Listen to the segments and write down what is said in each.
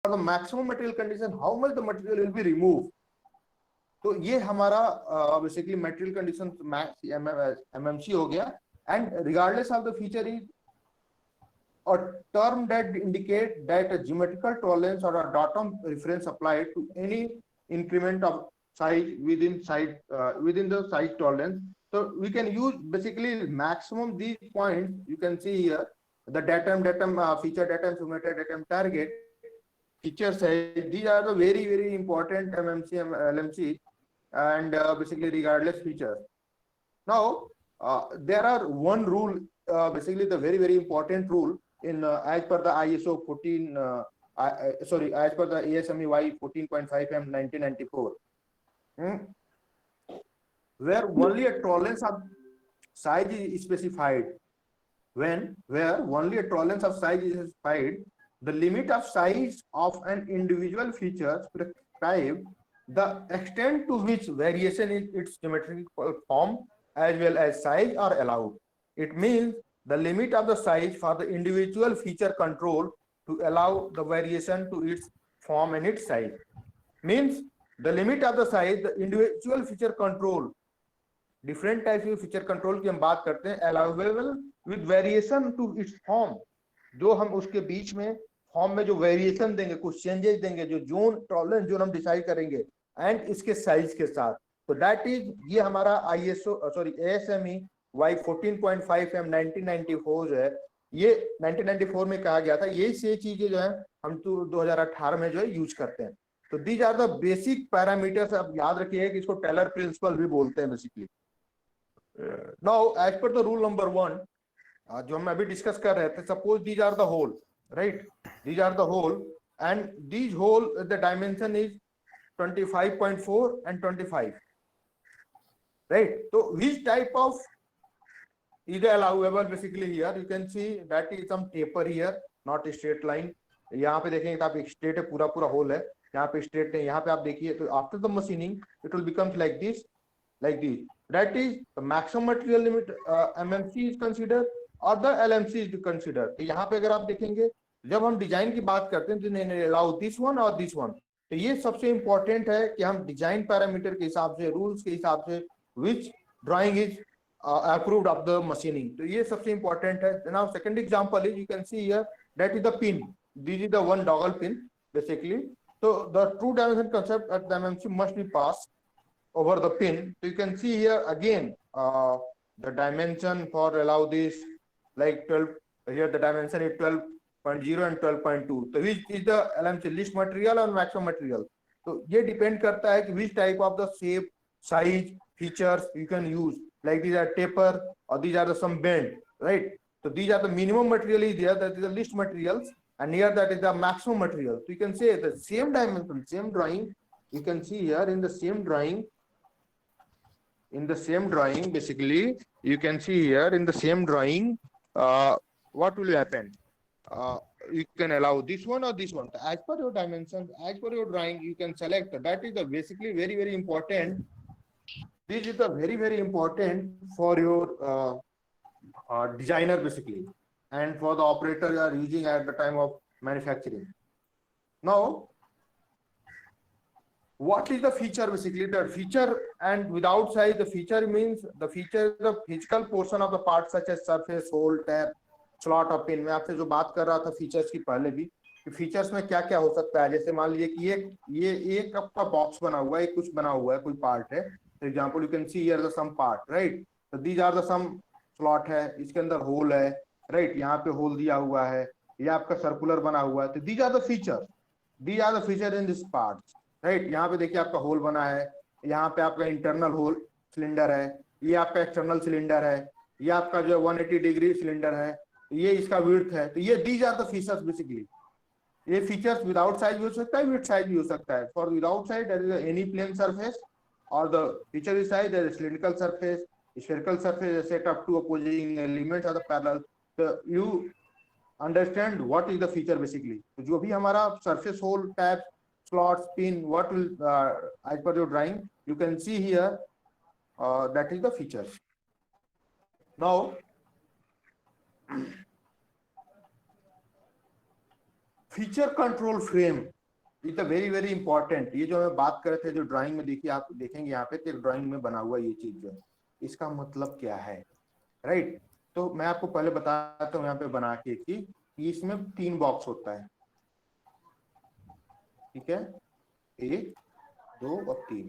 the maximum material condition, how much the material will be removed. तो ये हमारा basically material condition max MMC हो गया. And regardless of the feature is a term that indicate that a geometrical tolerance or a datum reference applied to any increment of size within the size tolerance. So we can use basically maximum these points you can see here, the datum, feature datum, symmetric datum, target, feature size. These are the very important MMC LMC and basically regardless features. Now there are one rule, basically the very important rule in as per the ISO 14 as per the ASME 14.5M 1994, where only a tolerance of size is specified. Where only a tolerance of size is specified, the limit of size of an individual feature prescribe the extent to which variation in its geometrical form as well as size are allowed. It means the limit of the size for the individual feature control to allow the variation to its form and its size. Means the limit of the size, the individual feature control, different types के feature control की हम बात करते हैं, allowable with variation to its form, जो हम उसके बीच में फॉर्म में जो वेरिएशन देंगे, कुछ चेंजेस देंगे, जो जोन टॉलरेंस जोन हम डिसाइड करेंगे एंड इसके साइज के साथ. तो दैट इज ये हमारा ASME वाई 14.5M 1994 जो है, ये 1994 में कहा गया था. ये चीजें जो है हम तो 2018 में जो है यूज करते हैं. तो these are the basic parameters. आप याद रखिए कि इसको टेलर प्रिंसिपल भी बोलते हैं basically. Now as per the rule number 1, जो हम अभी डिस्कस कर रहे थे, suppose these are the hole, right, these are the hole and these hole the dimension is 25.4 and 25, right? So which type of is allowable basically here? You can see that is some taper here, not a straight line. यहाँ पे देखेंगे तो आप एक straight है, पूरा whole है, यहाँ पे स्ट्रेट है. यहाँ पे आप देखिए तो after the machining it will becomes like this, like this. That is the maximum material limit MMC is considered or the LMC is considered. तो यहाँ पे अगर आप देखेंगे, जब हम डिजाइन की बात करते हैं तो allow this one और this one. तो ये सबसे इंपॉर्टेंट है कि हम डिजाइन पैरामीटर के हिसाब से, रूल्स के हिसाब से which drawing is approved of the machining. तो ये सबसे इंपॉर्टेंट है. Now second example is, you can see here, that is the pin. This is the one doggle pin basically. So the true dimension concept at the MMC must be passed over the pin. So you can see here again the dimension for allow this like 12. Here the dimension is 12.0 and 12.2. So which is the LMC, least material or maximum material? So ये depend करता है कि which type of the shape, size, features you can use. Like these are taper or these are the some bend, right? So these are the minimum material is there, that is the least materials, and here that is the maximum material. So you can say the same dimension, same drawing. You can see here in the same drawing. In the same drawing, basically, you can see here in the same drawing, what will happen? You can allow this one or this one. As per your dimensions, as per your drawing, you can select. That is the basically very important. This is the very important for your designer basically, and for the operator you are using at the time of manufacturing. Now, what is the feature basically? The feature, and without size, the feature means the feature is the physical portion of the part such as surface, hole, tab, slot और pin. मैं आपसे जो बात कर रहा था features की पहले भी, कि फीचर्स में क्या क्या हो सकता है. जैसे मान लीजिए कि ये एक आपका बॉक्स बना हुआ है, कुछ बना हुआ है, कोई पार्ट है. For example you can see here the some part, right. तो these are the some slot है, इसके अंदर होल है, राइट. यहाँ पे होल दिया हुआ है, ये आपका सर्कुलर बना हुआ है. तो these are the feature, these are the feature in this part, right. यहाँ पे देखिए आपका होल बना है, यहाँ पे आपका इंटरनल होल सिलेंडर है, ये आपका एक्सटर्नल सिलेंडर है, ये आपका जो 180 डिग्री सिलेंडर है, ये इसका विड्थ है. तो ये these are the features basically. ये फीचर्स विदाउट साइज भी हो सकता है, विद साइज भी हो सकता है. For without size that is any plane surface, और the feature is size that is cylindrical surface, spherical surface is set up to opposing elements of the parallel. So you understand what is the feature basically. तो जो भी हमारा surface hole, tab, slots, pin, what will as per your drawing you can see here, that is the features. Now feature control frame is very very important. ये जो हमें बात कर रहे थे, जो ड्राइंग में देखिए, आप देखेंगे यहाँ पे तो ड्राइंग में बना हुआ ये चीज जो है, इसका मतलब क्या है, राइट। तो मैं आपको पहले बताता हूँ यहाँ पे बना के कि इसमें 3 बॉक्स होता है, ठीक है, 1 2 और 3।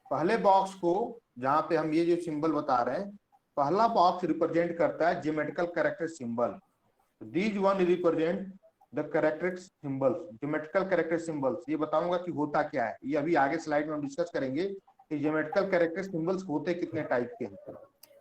पहले बॉक्स को जहां पे हम ये जो सिंबल बता रहे हैं, पहला बॉक्स रिप्रेजेंट करता है geometrical character symbol. These one represent the character symbols, geometrical character symbols. ये बताऊंगा कि होता क्या है, ये अभी आगे स्लाइड में हम डिस्कस करेंगे कि ज्योमेट्रिकल कैरेक्टर सिंबल्स होते कितने टाइप के हैं,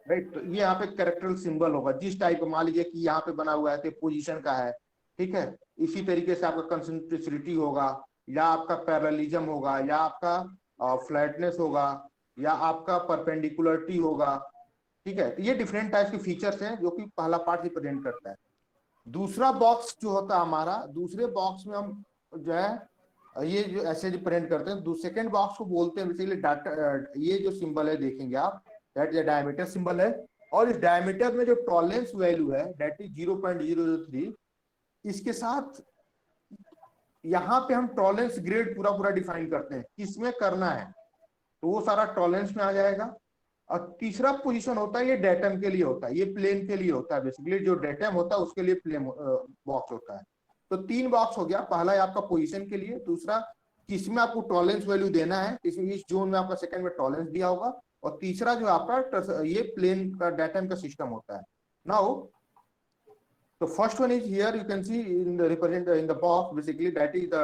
राइट। तो ये यहाँ पे कैरेक्टर सिंबल होगा जिस टाइप, मान लीजिए कि यहाँ पे बना हुआ है तो पोजीशन का है, ठीक है। इसी तरीके से आपका कंसेंट्रिसिटी होगा, या आपका पैरेललिज्म होगा, या आपका फ्लैटनेस होगा, या आपका परपेंडिकुलरिटी होगा, ठीक है। तो ये डिफरेंट टाइप के फीचर्स हैं जो कि पहला पार्ट रिप्रेजेंट करता है। दूसरा बॉक्स जो होता है हमारा, दूसरे बॉक्स में हम जो है ये जो ऐसे रिप्रेजेंट करते हैं, सेकेंड बॉक्स को बोलते हैं बेसिकली डाटा। ये जो सिंबल है देखेंगे आप, दैट इज डायमीटर सिंबल है, और इस डायमीटर में जो टॉलरेंस वैल्यू है दैट इज 0.003, इसके साथ यहाँ पे हम टॉलरेंस ग्रेड पूरा पूरा डिफाइन करते हैं किसमें करना है, तो वो सारा टॉलरेंस में आ जाएगा। और तीसरा पोजीशन होता है, ये डेटम के लिए होता है, ये प्लेन के लिए होता है, बेसिकली जो डेटम होता है उसके लिए प्लेन बॉक्स होता है। तो 3 बॉक्स हो गया, पहला है आपका पोजीशन के लिए, दूसरा किसमें आपको टॉलरेंस वैल्यू देना है, इस जोन में आपका सेकंड में टॉलरेंस दिया होगा, और तीसरा जो आपका ये प्लेन का डेटम का सिस्टम होता है। Now the first one is here, you can see in the represent in the box, basically that is the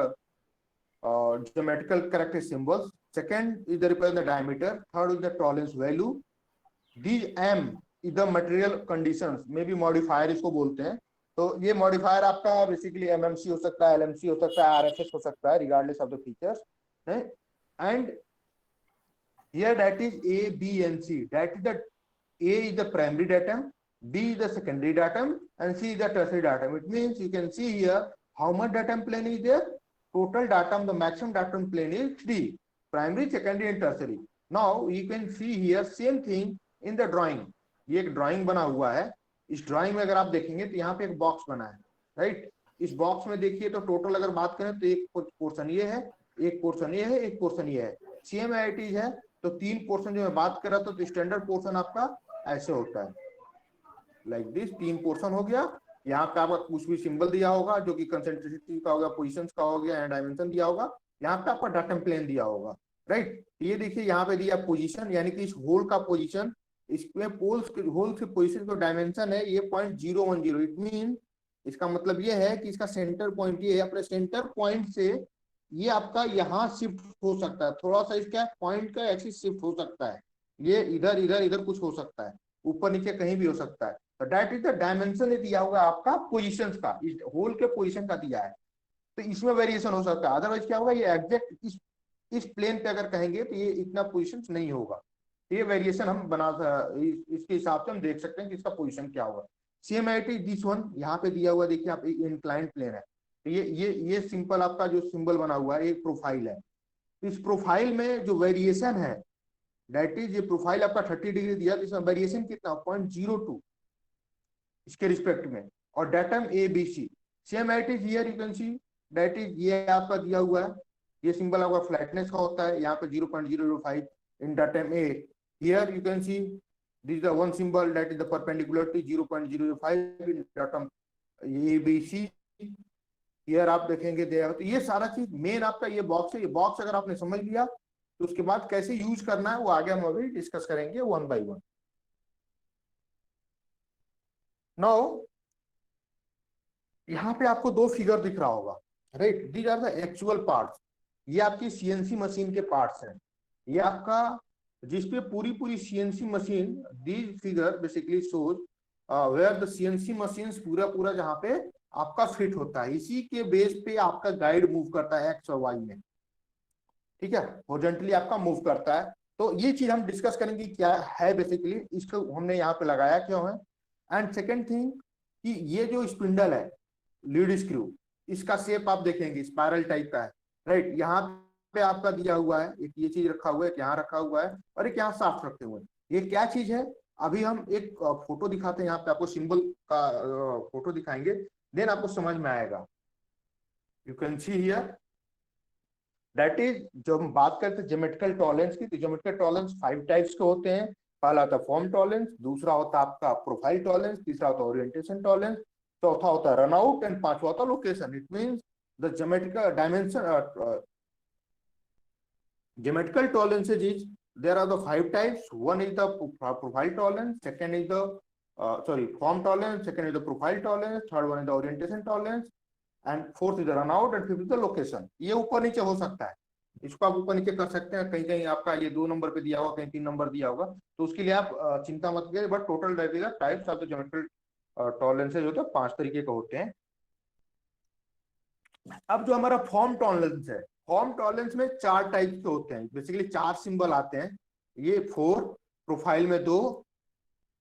geometrical character symbols. Second is the represent the diameter, third is the tolerance value, these m is the material conditions, maybe modifier इसको बोलते हैं। तो ये modifier आपका basically MMC हो सकता है, LMC हो सकता है, आरएफएस हो सकता है, रिगार्डलेस ऑफ द फीचर्स है। And here that is a b and c, that is the a is the primary datum, b is the secondary datum, and c is the tertiary datum. It means you can see here how much datum plane is there. Total datum, the maximum datum plane is 3, primary, secondary and tertiary. Now you can see here same thing in the drawing. ये एक drawing बना हुआ है, इस drawing में अगर आप देखेंगे तो यहाँ पे एक बॉक्स बना है, राइट। इस बॉक्स में देखिए तो टोटल अगर बात करें तो एक पोर्शन ये है, एक पोर्शन ये है, एक पोर्शन ये है, सेम एआईटी है। तो 3 पोर्शन जो मैं बात कर रहा था, तो स्टैंडर्ड पोर्शन आपका ऐसे होता है, लाइक दिस। 3 पोर्शन हो गया, यहाँ पे आपका कुछ भी सिंबल दिया होगा जो कि कंसेंट्रिसिटी का होगा, पोजीशंस का हो गया, एंड डायमेंशन दिया होगा, यहाँ पे आपका डाटम प्लेन दिया होगा, राइट। ये देखिए यहाँ पे दिया पोजीशन, यानी कि इस होल का पोजीशन, इसमें पोल्स होल के पोजीशन का डायमेंशन है ये 0.010। इट मीन इसका मतलब ये है कि इसका सेंटर पॉइंट ये है, अपने सेंटर पॉइंट से ये आपका यहाँ शिफ्ट हो सकता है, थोड़ा सा इसका पॉइंट का एक्सिस शिफ्ट हो सकता है, ये इधर इधर इधर कुछ हो सकता है, ऊपर नीचे कहीं भी हो सकता है। तो दैट इज द डायमेंशन ये दिया हुआ आपका पोजीशंस का, इस होल के पोजीशन का दिया है। तो इसमें वेरिएशन हो सकता है, अदरवाइज क्या होगा, ये एग्जैक्ट इस प्लेन पे अगर कहेंगे तो ये इतना पोजीशन नहीं होगा। ये वेरिएशन हम बना इसके हिसाब से हम देख सकते हैं कि इसका पोजीशन क्या होगा। सेम एटी दिस वन यहाँ पे दिया हुआ, देखिए आप इंक्लाइंड प्लेन है, तो ये सिंपल आपका जो सिंबल बना हुआ है एक प्रोफाइल है। इस प्रोफाइल में जो वेरिएशन है दैट इज, ये प्रोफाइल आपका 30 डिग्री दिया, तो इसमें वेरिएशन कितना 0.02 इसके रिस्पेक्ट में, और datum A B C same at is here you can see that is, ये आपका दिया हुआ है, ये सिंबल आपका फ्लैटनेस का होता है, यहाँ पे 0.005 in datum A. Here you can see this is the one symbol that is the perpendicularity 0.005 in datum ABC। here आप देखेंगे दे, तो ये सारा चीज मेन आपका ये बॉक्स है। ये बॉक्स अगर आपने समझ लिया तो उसके बाद कैसे यूज करना है वो आगे हम अभी डिस्कस करेंगे 1 by 1। नाउ यहाँ पे आपको 2 फिगर दिख रहा होगा, right. These are the actual parts, ये आपकी सीएनसी मशीन के पार्ट्स हैं। ये आपका जिसपे पूरी CNC machine, these figure basically shows where the CNC machines पूरा जहाँ पे आपका फिट होता है, इसी के बेस पे आपका गाइड मूव करता है एक्स और वाई में, ठीक है, हॉरिजॉन्टली आपका मूव करता है। तो ये चीज हम डिस्कस करेंगे क्या है बेसिकली, इसको हमने यहाँ पे लगाया क्यों है। एंड सेकेंड थिंग कि ये जो स्पिंडल है लीड स्क्रू, इसका शेप आप देखेंगे स्पाइरल टाइप का है, राइट। यहाँ पे आपका दिया हुआ है, एक ये चीज रखा हुआ है, एक यहाँ रखा हुआ है, और एक यहाँ साफ रखे हुए हैं। ये क्या चीज है, अभी हम एक फोटो दिखाते हैं, यहाँ पे आपको सिंबल का फोटो दिखाएंगे, देन आपको समझ में आएगा। You can see here that is, जब हम बात करते हैं ज्योमेट्रिकल टॉलरेंस की, तो ज्योमेट्रिकल टॉलरेंस 5 टाइप्स के होते हैं। पहला होता है फॉर्म टॉलरेंस, दूसरा होता है आपका प्रोफाइल टॉलरेंस, तीसरा होता है ओरिएंटेशन टॉलरेंस, चौथा होता है रनआउट एंड पांचवा होता है location. It means the geometrical dimension geometrical tolerances is, there are the 5 types. One is the profile tolerance, second is the form tolerance, second is the profile tolerance, third one is the orientation tolerance, and fourth is the runout, and fifth is the location. ये ऊपर नीचे हो सकता है, इसको आप ऊपर नीचे कर सकते हैं। कहीं कहीं आपका ये 2 नंबर पे दिया होगा, कहीं 3 नंबर दिया होगा, तो उसके लिए आप चिंता मत करिए। बट टोटल रहेगा टाइप्स ऑफ द ज्योमेट्रिकल टॉलरेंसेज होते हैं 5 तरीके के होते हैं। अब जो हमारा फॉर्म टॉलरेंस है, फॉर्म टॉलरेंस में 4 टाइप के होते हैं। बेसिकली 4 सिंबल आते हैं, ये 4, प्रोफाइल में 2,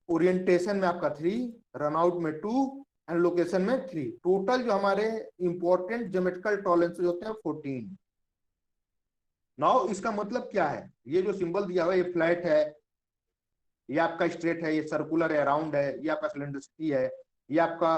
ओरिएंटेशन में आपका 3, रनआउट में 2 एंड लोकेशन में 3। टोटल जो हमारे इंपॉर्टेंट ज्योमेट्रिकल टॉलरेंसेज होते हैं 14। नाउ इसका मतलब क्या है? ये जो सिंबल दिया हुआ है, ये फ्लैट है, ये आपका स्ट्रेट है, ये सर्कुलर है, राउंड है, ये आपका सिलेंडरिसिटी है, ये आपका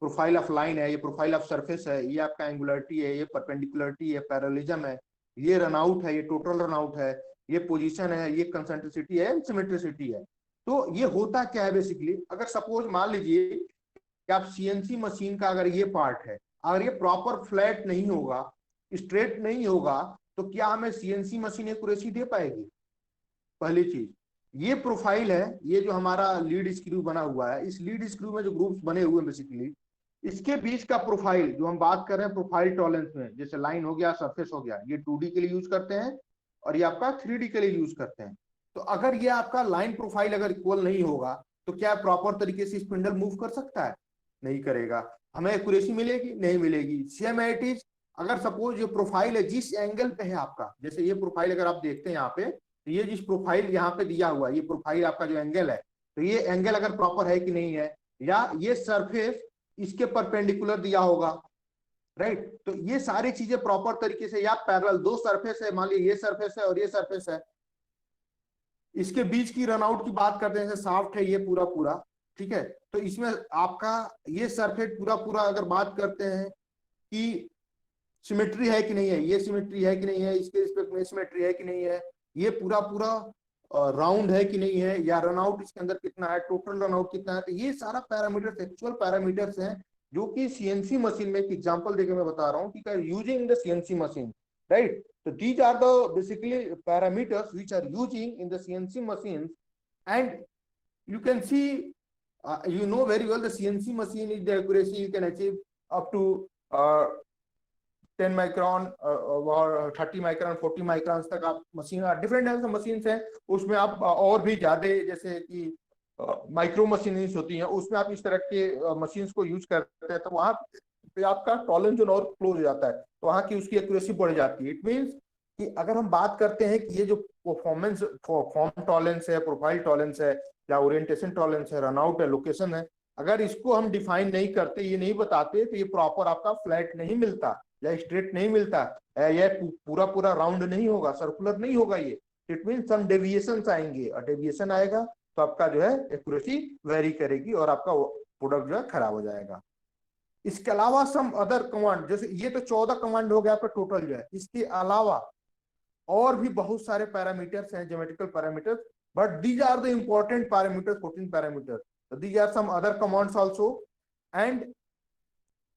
प्रोफाइल ऑफ लाइन है, ये प्रोफाइल ऑफ सरफेस है, ये आपका एंगुलरिटी है, ये परपेंडिकुलरिटी है, पैरेललिज्म है, ये रनआउट है, ये टोटल रनआउट है, ये पोजीशन है, ये कंसेंट्रिसिटी है, सिमेट्रिसिटी है। तो ये होता क्या है बेसिकली, अगर सपोज मान लीजिए कि आप सीएनसी मशीन का अगर ये पार्ट है, अगर ये प्रॉपर फ्लैट नहीं होगा, स्ट्रेट नहीं होगा, तो क्या हमें सीएनसी मशीन एक्यूरेसी दे पाएगी? पहली चीज, ये प्रोफाइल है, ये जो हमारा लीड स्क्रू बना हुआ है, इस लीड स्क्रू में जो ग्रुप्स बने हुए हैं बेसिकली, इसके बीच का प्रोफाइल जो हम बात कर रहे हैं प्रोफाइल टॉलरेंस में, जैसे लाइन हो गया, सरफेस हो गया, ये 2D के लिए यूज करते हैं और ये आपका 3D के लिए यूज करते हैं। तो अगर ये आपका लाइन प्रोफाइल अगर इक्वल नहीं होगा, तो क्या प्रॉपर तरीके से स्पिंडल मूव कर सकता है? नहीं करेगा। हमें एक्यूरेसी मिलेगी? नहीं मिलेगी। सेम इट इज, अगर सपोज ये प्रोफाइल है जिस एंगल पे है आपका, जैसे ये प्रोफाइल अगर आप देखते हैं यहाँ पे, तो ये जिस प्रोफाइल यहाँ पे दिया हुआ है, ये प्रोफाइल आपका जो एंगल है, तो ये एंगल अगर प्रॉपर है कि नहीं है, या ये सरफेस इसके परपेंडिकुलर दिया होगा, राइट? तो ये सारी चीजें प्रॉपर तरीके से, या पैरेलल 2 सरफेस है, मान लीजिए ये सरफेस है और ये सरफेस है, इसके बीच की रनआउट की बात करते हैं, जैसे शाफ्ट है ये पूरा पूरा, ठीक है, तो इसमें आपका ये सरफेस पूरा पूरा अगर बात करते हैं कि सिमेट्री है कि नहीं है, ये सिमेट्री है कि नहीं है, इसके रिस्पेक्ट में सिमेट्री है कि नहीं है, ये पूरा पूरा राउंड है कि नहीं है, या रनआउट इसके अंदर कितना है, टोटल रनआउट कितना है, तो ये सारा पैरामीटर्स एक्चुअल पैरामीटर्स हैं जो कि सीएनसी मशीन में, एक एग्जांपल देके मैं बता रहा हूँ कि using the CNC machine, right? So these are the basically parameters which are using in the CNC machines, and you can see, you know very well the CNC machine is the accuracy you can achieve up to 10 micron और 30 micron 40 micron तक आप machine, different types of machines हैं, उसमें आप और भी ज्यादा, जैसे कि माइक्रो मशीन्स होती हैं, उसमें आप इस तरह के मशीन्स को यूज करते हैं, तो वहां पे आपका टॉलरेंस जो और क्लोज हो जाता है, तो वहां की उसकी एक्यूरेसी बढ़ जाती है। इट मींस कि अगर हम बात करते हैं कि ये जो परफॉर्मेंस फॉर्म टॉलरेंस है, प्रोफाइल टॉलरेंस है, या ओरिएंटेशन टॉलरेंस है, रनआउट है, लोकेशन है, अगर इसको हम डिफाइन नहीं करते, ये नहीं बताते, तो ये प्रॉपर आपका फ्लैट नहीं मिलता, या स्ट्रेट नहीं मिलता, या पूरा पूरा राउंड नहीं होगा, सर्कुलर नहीं होगा। ये इट मीन सम डेविएशंस आएंगे, और डेविएशन आएगा तो आपका जो है एक्यूरेसी वेरी करेगी और आपका प्रोडक्ट जो है खराब हो जाएगा। इसके अलावा सम अदर कमांड, जैसे ये तो 14 कमांड हो गया आपका टोटल जो है, इसके अलावा और भी बहुत सारे पैरामीटर्स हैं, geometrical parameters, but these are the important parameters, 14 parameters, these are some other commands also. And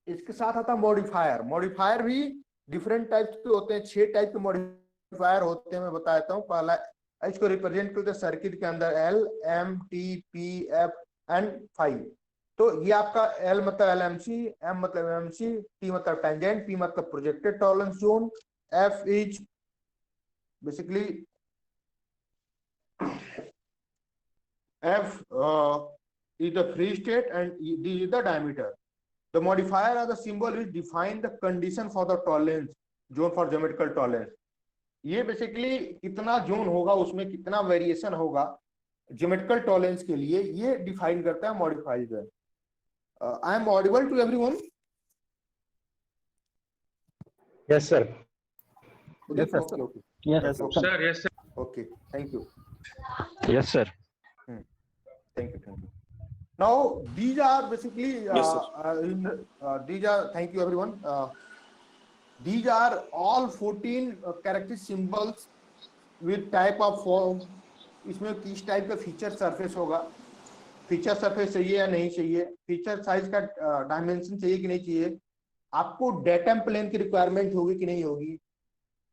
इसके साथ आता मॉडिफायर। मॉडिफायर भी डिफरेंट टाइप्स के होते हैं, 6 टाइप के मॉडिफायर होते हैं, मैं बता देता हूँ। पहला इसको रिप्रेजेंट करते हैं सर्किट के अंदर, L, M, T, P, F and 5। तो ये आपका L मतलब LMC, M मतलब MMC, T मतलब टेंजेंट, P मतलब projected tolerance zone, F is basically F is the free state and D is the diameter. The modifier or the symbol which define the condition for the tolerance zone for geometrical tolerance. ये basically कितना zone होगा, उसमें कितना variation होगा geometrical tolerance के लिए, ये define करता है modifier. I am audible to everyone? Yes sir. Yes, sir. Okay. Yes, sir. Yes, sir. Okay. Thank you. Yes, sir. Thank you. Now these are basically Yes, sir. these are, thank you everyone. These are all 14 character symbols with type of form. इसमें किस type का feature surface होगा, feature surface चाहिए या नहीं चाहिए, feature size का dimension चाहिए कि नहीं चाहिए, आपको डेटम प्लेन की रिक्वायरमेंट होगी कि नहीं होगी,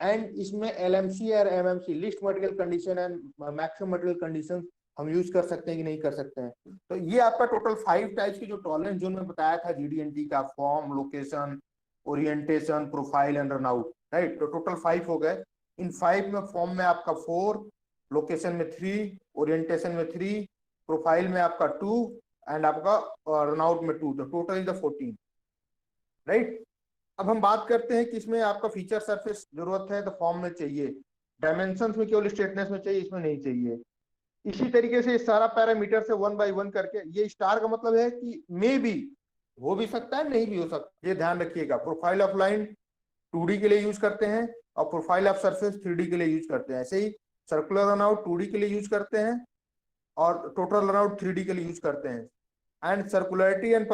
एंड इसमें एलएमसी और MMC list material condition and maximum material condition हम यूज कर सकते हैं कि नहीं कर सकते हैं। तो ये आपका टोटल 5 टाइप्स की जो टॉलरेंस जोन में बताया था जीडीएनटी का, form, location, orientation, profile and runout, right. तो टोटल 5 हो गए। इन 5 में फॉर्म में आपका 4, लोकेशन में 3, ओरिएंटेशन में 3, प्रोफाइल में आपका 2 एंड आपका रनआउट में 2, तो टोटल इज द 14, राइट। अब हम बात करते हैं कि इसमें आपका फीचर सरफेस जरूरत है तो फॉर्म में चाहिए, डायमेंशंस में केवल स्ट्रेटनेस में चाहिए, इसमें नहीं चाहिए। इसी तरीके से सारा पैरामीटर से 1 बाय 1 करके, ये स्टार का मतलब है कि मे बी हो भी सकता है, नहीं भी हो सकता, ये ध्यान रखिएगा। प्रोफाइल ऑफ लाइन 2D के लिए यूज करते हैं और प्रोफाइल ऑफ सरफेस 3D के लिए यूज करते हैं। ऐसे ही सर्कुलर रनआउट 2D के लिए यूज करते हैं और टोटल रनआउट 3D के लिए यूज करते हैं। And सर्कुलरिटी and